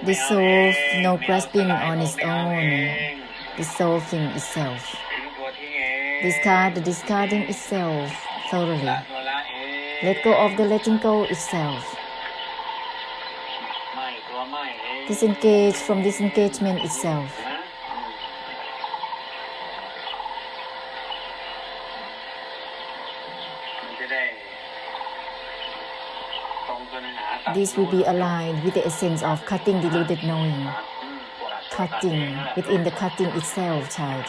dissolve, no grasping on its own, dissolving itself. Discard the discarding itself thoroughly. Let go of the letting go itself. Disengage from disengagement itself. This will be aligned with the essence of cutting deluded knowing. Cutting within the cutting itself, child.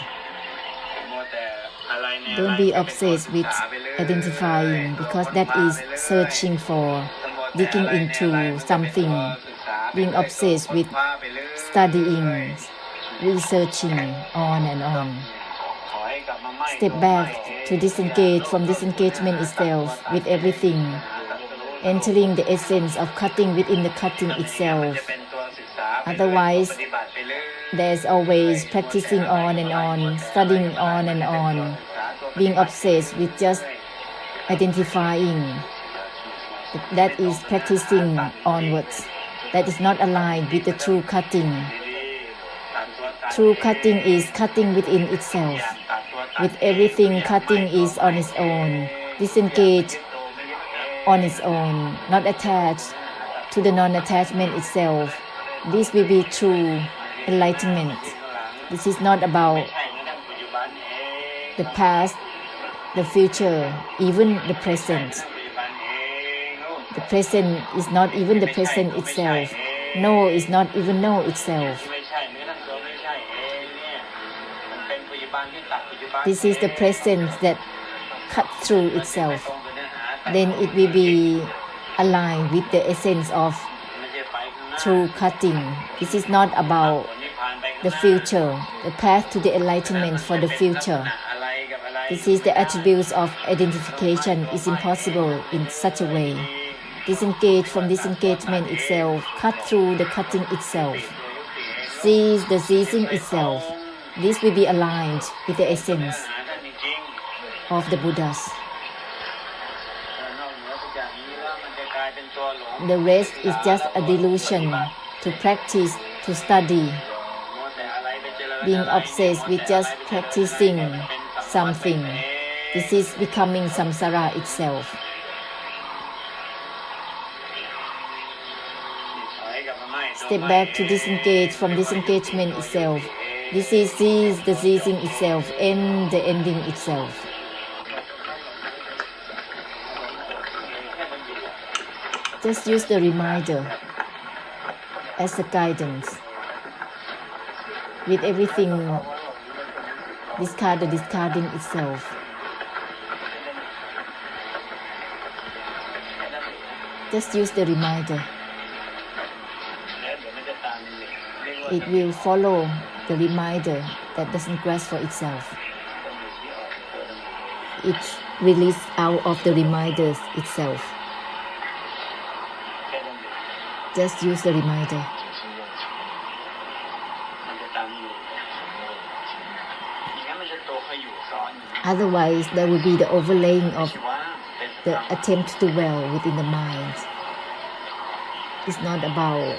Don't be obsessed with identifying, because that is searching for, digging into something. Being obsessed with studying, researching on and on. Step back to disengage from disengagement itself with everything, entering the essence of cutting within the cutting itself. Otherwise, there's always practicing on and on, studying on and on, being obsessed with just identifying. That is practicing onwards. That is not aligned with the true cutting. True cutting is cutting within itself. With everything, cutting is on its own, disengage on its own, not attached to the non-attachment itself. This will be true enlightenment. This is not about the past, the future, even the present. The present is not even the present itself. No is not even no itself. This is the present that cut through itself. Then it will be aligned with the essence of true cutting. This is not about the future, the path to the enlightenment for the future. This is the attributes of identification is impossible in such a way. Disengage from disengagement itself, cut through the cutting itself, seize the seizing itself. This will be aligned with the essence of the Buddhas. The rest is just a delusion to practice, to study. Being obsessed with just practicing something. This is becoming samsara itself. Step back to disengage from disengagement itself. This is seize the seizing itself, end the ending itself. Just use the reminder as a guidance. With everything, discard the discarding itself. Just use the reminder. It will follow the reminder that doesn't grasp for itself. It releases out of the reminders itself. Just use the reminder. Otherwise, there will be the overlaying of the attempt to dwell within the mind. It's not about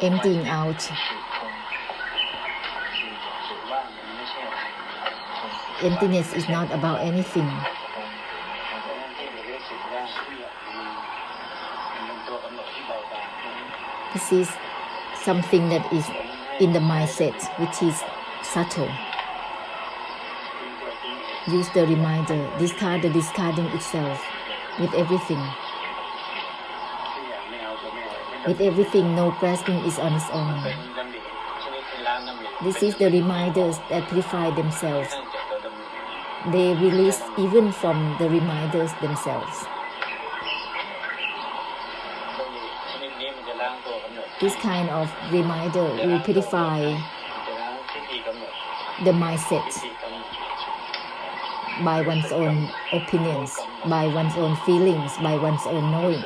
emptying out. Emptiness is not about anything. This is something that is in the mindset, which is subtle. Use the reminder, discard the discarding itself with everything. With everything, no grasping is on its own. This is the reminders that purify themselves. They release even from the reminders themselves. This kind of reminder will purify the mindset by one's own opinions, by one's own feelings, by one's own knowing.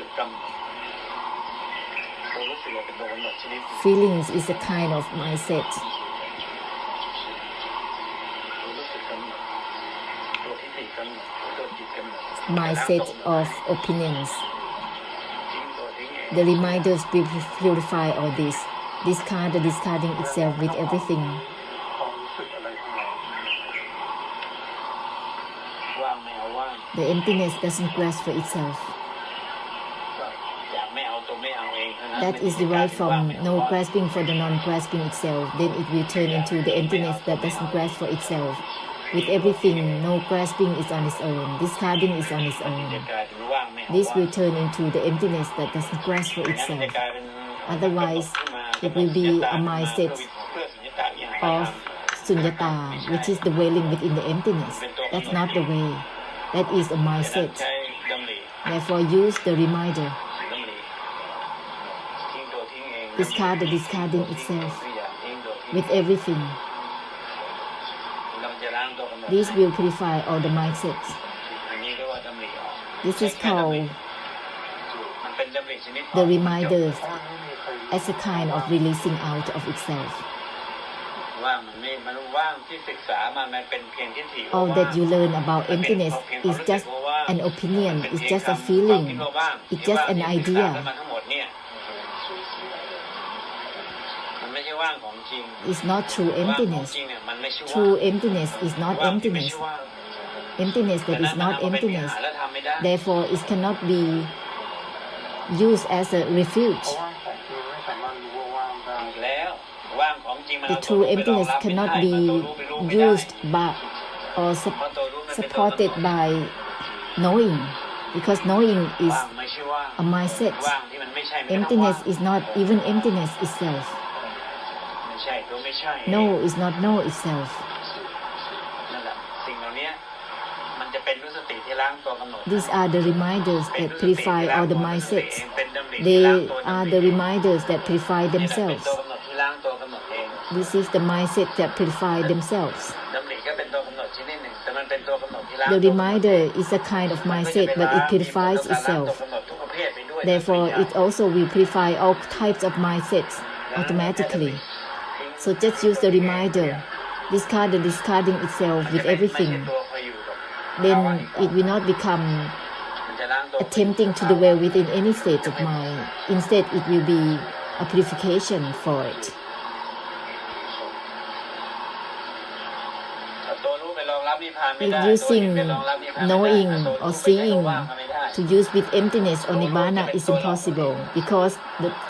Feelings is a kind of mindset. Mindset of opinions. The reminders will purify all this. Discard the discarding itself with everything. ว่างไม่เอาว่าง The emptiness doesn't grasp for itself. อยากไม่เอาตัวไม่เอาเองเท่านั้น That is derived from no grasping for the non-grasping itself. Then it will turn into the emptiness that doesn't grasp for itself. With everything, no grasping is on its own. Discarding is on its จะ own. กลายเป็นว่างไม่เอา This ว่าง will turn into the emptiness that doesn't grasp for งั้นจะ itself. กลายเป็น Otherwise, it will be a mindset of sunyata, which is dwelling within the emptiness. That's not the way. That is a mindset. ใช้ดำริ Therefore, use the reminder. ดำริทิ้งตัวทิ้งเอง Discard the discarding itself ทุกอย่างทิ้งตัวทิ้ง with everything. เราจะล้างตัวกำหนด This will purify all the mindsets. อันนี้เรียกว่าดำริออก This is called มันเป็นดำริชนิด the reminders as a kind of releasing out of itself. ว่างมันว่างที่ศึกษามามันเป็นเพียงทิฏฐิ All that you learn about emptiness is just an opinion, it's just a feeling, it's just an idea. ทั้งหมดเนี่ยมันไม่ใช่ว่างของจริง It's not true ว่างของ emptiness. จริงเนี่ยมันไม่ใช่ว่าง True emptiness is not ว่างที่ไม่ใช่ emptiness. ว่าง Emptiness that is not แต่นั้นมันเอาไป emptiness. หาแล้วทำไม่ได้ Therefore, it cannot be used as a refuge. อีกแล้วว่างของจริงมัน The เอาตัว true รู้ไปรอง emptiness รับไม่ cannot ได้ be เพราะตัวรู้ไปรู้ไม่ได้ used by or เพราะตัวรู้มันเป็นตัวกำหน supported ด by knowing, because knowing is ว่างไม่ใช่ว่าง a mindset. ว่างที่มันไม่ใช่ไม่ใช่ Emptiness ว่าง is not even emptiness itself. ไม่ใช่ตัวไม่ใช่ No is not no itself. นั่นแหละสิ่งเหล่านี้มันจะเป็นรู้สติที่ล้างตัวกำหนด These are the reminders เป็น that รู้สติที่ purify ล้าง all ตั the วกำหนด mindsets. เองเป็นดำริที่ They ล้างตัว are ดำ the ริ reminders that purify นี่แหละเป็น themselves. ตัวกำหนดที่ล้างตัวกำหนดเอง This is the mindset that purify themselves. ดำริก็เป็นตัวกำหนดชนิดหนึ่งแต่มันเป็นตัวกำหนดที่ล้าง The ตัวกำหนด reminder is a kind of มันก็จะ mindset, ไป but ล้าง it purifies มีผลต่อการล้างตัว itself. กำหนดทุกประเภทไปด้วย Therefore, it also will purify all types of mindsets automatically. So just use the reminder. Discard the discarding itself with ไม่ everything. ใช่ตัวคอยอยู่หรอก Then it will not become มันจะล้างตัว attempting to dwell within any state of mind. Instead, it will be a purification for it. ตัวรู้ไปรองรับนิพพานไม่ If ได้ using ตัวเห็นไปรองรับนิพพานไม่ได้ knowing ตัว or รู้ไปใช้ตัว seeing ว่างก็ไม่ได้ to use with emptiness or nibbana is impossible because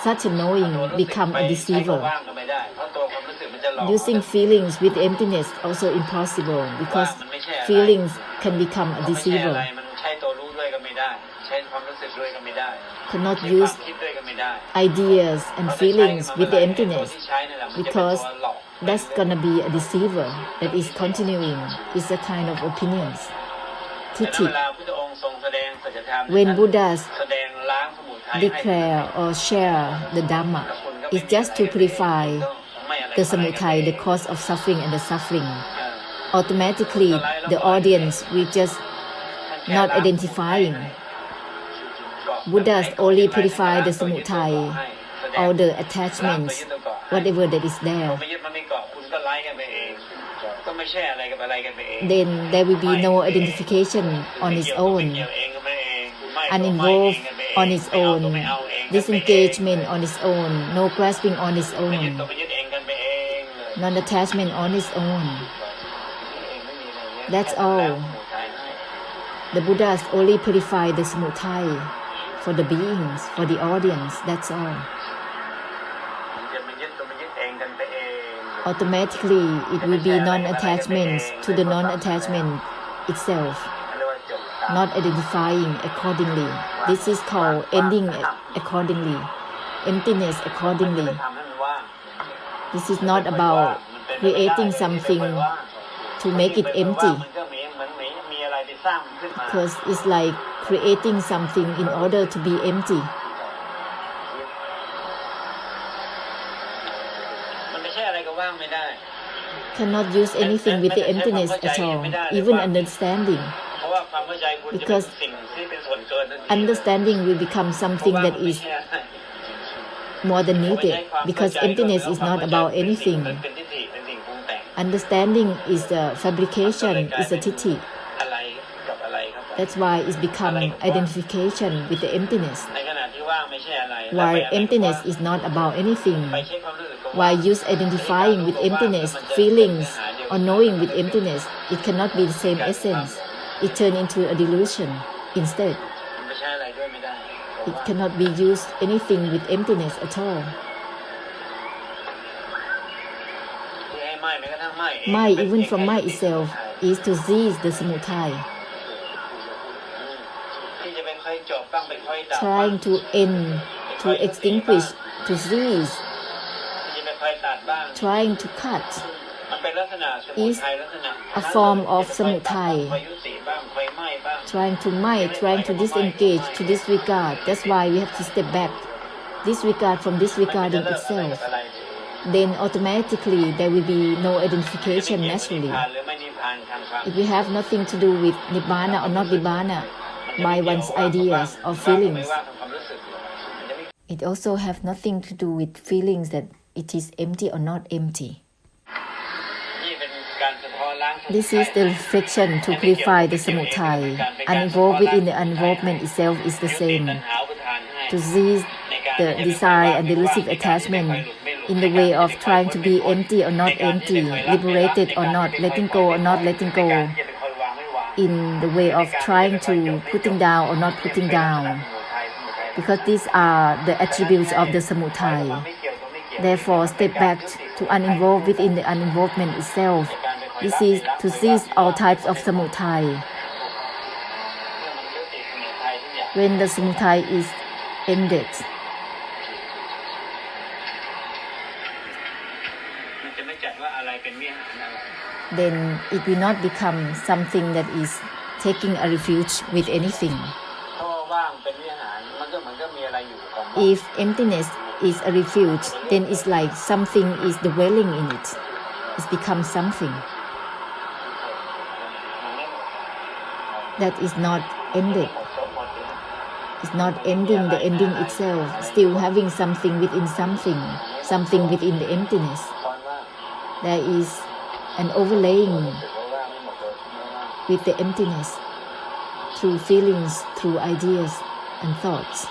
such a knowing ตัวรู้สึก become ไป a ใช้ตัว deceiver. ว่างก็ไม่ได้เพราะตัวความรู้สึกมันจะหลอก Using feelings with emptiness also impossible ว่า because มันไม่ใช่อะไร feelings can become a มันไม่ใช่อะไร deceiver. มันใช้ตัวรู้ด้วยก็ไม่ได้ ใช้ความรู้สึกด้วยก็ไม่ได้ Cannot ใช้ควา use มคิดด้วยก็ไม่ได้ ideas and เพราะถ้าใช้ feelings มัน with ไม่ the ได้ emptiness ตัวที่ใช้นั่นแหละมันจะเป็น because ตัวหลอก that's gonna be a deceiver that is continuing. It's a kind of opinions. แต่นั้น Tithi. เวลาพุทธองค์ทรงแสดงสัจธรรม When Buddhas แสดงล้างสมุทัยให้ declare or share the Dhamma, it's just to purify the samutai, the cause of suffering and the suffering. Automatically, the audience will just not identifying. Buddhas only purify the samutai, all the attachments, whatever that is there. ไม่ยึดมันไม่เกาะคุณก็ไล่กันไปเอง ก็ไม่ใช่อะไรกับอะไรกันไปเอง Then there will be no identification on its own, uninvolved on its own, disengagement on its own, no grasping on its ไม่ยึด own, ตัวไปยึดเองกันไปเองเลย non-attachment on its own. ไม่มีอะไรเนี่ย That's แค่ all. ล้างสมุทัยให้ The Buddhas only purify the samutai for the beings, for the audience. That's all. มันจะไม่ยึดตัวไปยึดเองกันไปเอง Automatically, it will be non-attachments to the non-attachment itself, เรียกว่าจบตาม not identifying accordingly. This is called ending accordingly, emptiness มัน accordingly. จะทำให้มันว่าง This is not about creating something to make it empty, มันก็เหมือนมีอะไรไปสร้างมันขึ้นมา because it's like creating something in order to be empty. มันไม่ใช่อะไรก็ว่างไม่ได้ Cannot use anything with the emptiness at all, even understanding. เพราะว่าความเข้าใจคุณจะเป็น Because สิ่งที่เป็นส่วนเกินทันที Understanding will become เพราะ something ว่า that มันไม่ is ใช่อะไร more than needed, because emptiness is not about anything. เป็นทิฏฐิเป็นสิ่งปรุงแต่ง Understanding is a fabrication, is a tithi. อะไรกับอะไรครับ That's why it's become identification with the emptiness. ในขณะที่ คือว่างไม่ใช่อะไร while emptiness is not about anything. ไปใช้ความรู้สึกตัว While use identifying with emptiness, feelings, or knowing with emptiness, it cannot be the same essence. It turns into a delusion instead. มันไม่ใช่อะไรด้วยไม่ได้ It cannot be used anything with emptiness at all. ที่ให้ไหม้แม้กระทั่งไหม้ Mai, even from Mai itself, is to seize the samudaya, ที่จะไปค่อยจบบ้างไปค่อยดับ trying to end, to extinguish, to seize, ที่จะไปค่อยตัดบ้าง trying to cut, มันเป็นลักษณะสมุทัยลักษณะ a form of samudaya. ไฟยุติบ้างไฟไหม้บ้าง Trying to mind, trying to disengage, to disregard. That's why we have to step back. Disregard from disregarding itself. Then automatically there will be no identification naturally. If we have nothing to do with nibbana or not nibbana by one's ideas or feelings, it also have nothing to do with feelings that it is empty or not empty. This is the reflection to purify the samudaya. Uninvolved within the uninvolvement itself is the same. To seize the desire and delusive attachment in the way of trying to be empty or not empty, liberated or not, letting go or not letting go, in the way of trying to putting down or not putting down, because these are the attributes of the samudaya. Therefore, step back to uninvolved within the uninvolvement itself. This is to seize all types of samudaya. When the samudaya is ended, then it will not become something that is taking a refuge with anything. If emptiness is a refuge, then it's like something is dwelling in it. It's become something that is not ended. It's not ending the ending itself, still having something within something, something within the emptiness. There is an overlaying with the emptiness through feelings, through ideas and thoughts.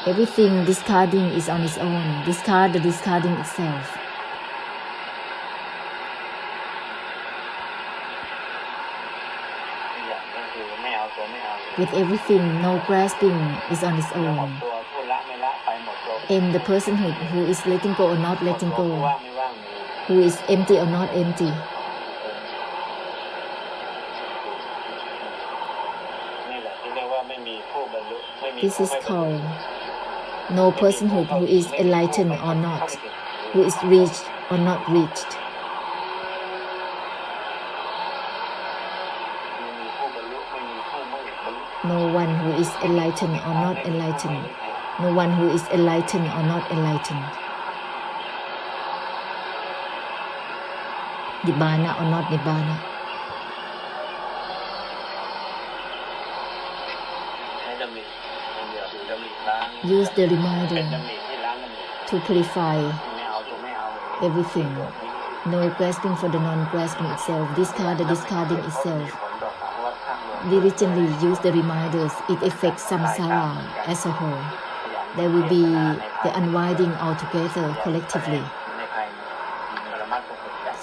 Everything discarding is on its own. Discard the discarding itself. With everything, no grasping is on its own. And the personhood who is letting go or not letting go, who is empty or not empty. This is called no personhood who is enlightened or not, who is reached or not reached. No one who is enlightened or not enlightened. No one who is enlightened or not enlightened. Nibbana or not nibbana. Use the reminder to purify everything. No grasping for the non-grasping itself. Discard the discarding itself. Diligently use the reminders. It affects samsara as a whole. There will be the unwinding altogether collectively.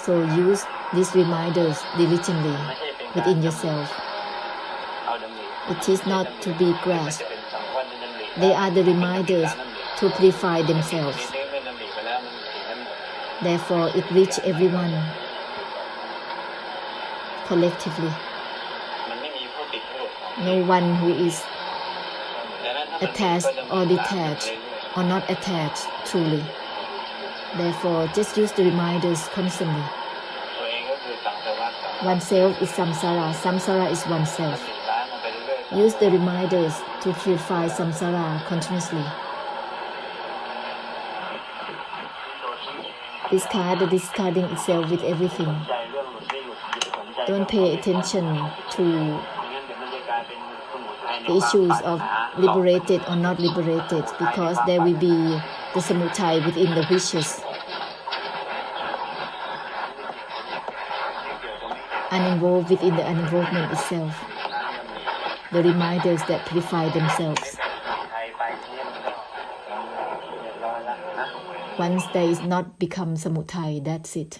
So use these reminders diligently within yourself. It is not to be grasped. They are the reminders to purify themselves. Therefore, it reaches everyone collectively. No one who is attached or detached or not attached truly. Therefore, just use the reminders constantly. Oneself is samsara. Samsara is oneself. Use the reminders to purify samsara continuously. Discard the discarding itself with everything. Don't pay attention to the issues of liberated or not liberated, because there will be the samudaya within the wishes. Uninvolved within the uninvolvement itself. The reminders that purify themselves. once there is not become samutai, that's it.